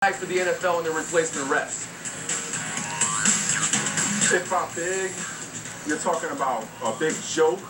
For the NFL and their replacement refs. If I'm big, you're talking about a big joke,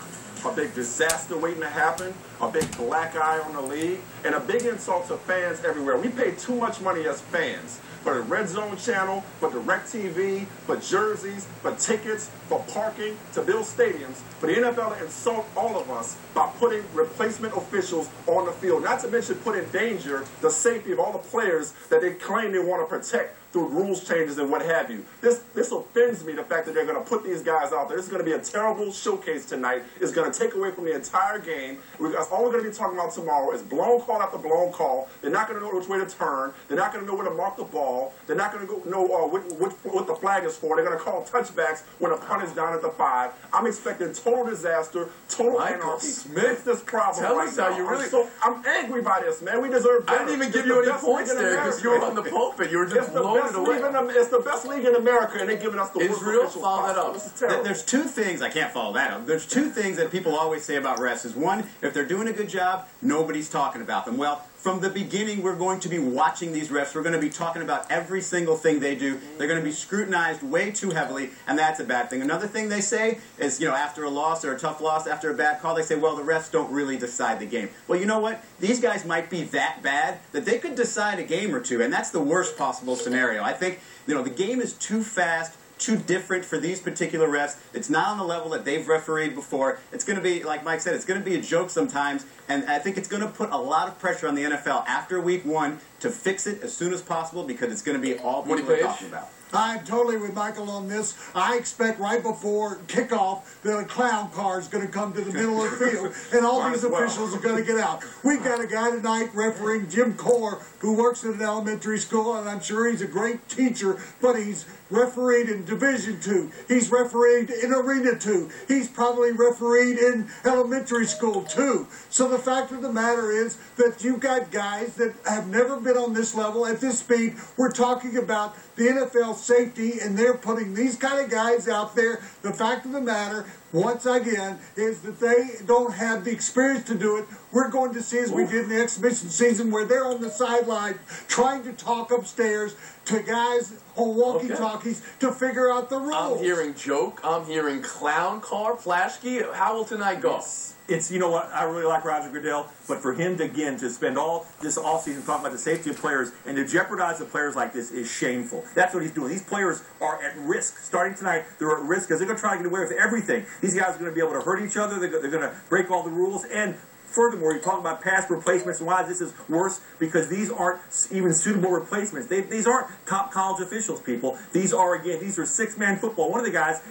a big disaster waiting to happen, a big black eye on the league, and a big insult to fans everywhere. We pay too much money as fans for the Red Zone channel, for DirecTV, for jerseys, for tickets, for parking, to build stadiums, for the NFL to insult all of us by putting replacement officials on the field. Not to mention put in danger the safety of all the players that they claim they want to protect through rules changes and what have you. This offends me, the fact that they're going to put these guys out there. This is going to be a terrible showcase tonight. It's going to take away from the entire game. All we're going to be talking about tomorrow is blown call after blown call. They're not going to know which way to turn. They're not going to know where to mark the ball. They're not going to know what the flag is for. They're going to call touchbacks when a punt is down at the 5. I'm expecting total disaster, total anarchy. It's this problem Tell right us now. how you really... I'm angry by this, man. We deserve better. I didn't even give you any points there because you were on the pulpit. You were just blowing it away. It's the best league in America, and they're giving us the worst Israel, officials follow that possible. up. This is terrible. There's two things, I can't follow that up. There's two things that people always say about refs is one, if they're doing a good job, nobody's talking about them. Well, from the beginning, we're going to be watching these refs. We're going to be talking about every single thing they do. They're going to be scrutinized way too heavily, and that's a bad thing. Another thing they say is, after a loss or a tough loss, after a bad call, they say, well, the refs don't really decide the game. Well, you know what? These guys might be that bad that they could decide a game or two, and that's the worst possible scenario. I think, the game is too fast, too different for these particular refs. It's not on the level that they've refereed before. It's going to be, like Mike said, it's going to be a joke sometimes, and I think it's going to put a lot of pressure on the NFL after week 1 to fix it as soon as possible because it's going to be all people are talking about. I'm totally with Michael on this. I expect right before kickoff that a clown car is going to come to the middle of the field, and all these officials are going to get out. We've got a guy tonight refereeing, Jim Core, who works at an elementary school, and I'm sure he's a great teacher, but he's refereed in Division II. He's refereed in Arena II. He's probably refereed in elementary school too. So the fact of the matter is that you've got guys that have never been on this level at this speed. We're talking about the NFL safety, and they're putting these kind of guys out there. The fact of the matter, once again, is that they don't have the experience to do it. We're going to see, as we did in the exhibition season, where they're on the sideline trying to talk upstairs to guys on walkie-talkies to figure out the rules. I'm hearing joke. I'm hearing clown car, flash key. How will tonight go? It's, you know what, I really like Roger Goodell, but for him to spend all this offseason talking about the safety of players and to jeopardize the players like this is shameful. That's what he's doing. These players are at risk. Starting tonight, they're at risk because they're going to try to get away with everything. These guys are going to be able to hurt each other. They're going to break all the rules. And furthermore, you talk about past replacements and why this is worse because these aren't even suitable replacements. These aren't top college officials, people. These are six-man football. One of the guys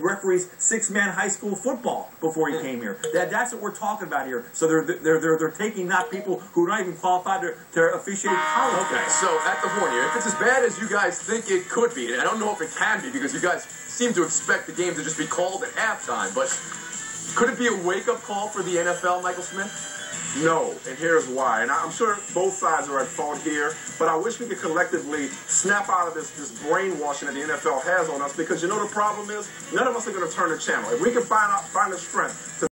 referees six-man high school football before he came here. That's what we're talking about here. So they're taking not people who are not even qualified to officiate college. Okay, so at the horn here, if it's as bad as you guys think it could be, and I don't know if it can be because you guys seem to expect the game to just be called at halftime, but could it be a wake-up call for the NFL, Michael Smith? No, and here's why. And I'm sure both sides are at fault here, but I wish we could collectively snap out of this brainwashing that the NFL has on us because you know the problem is? None of us are going to turn the channel. If we can find the strength to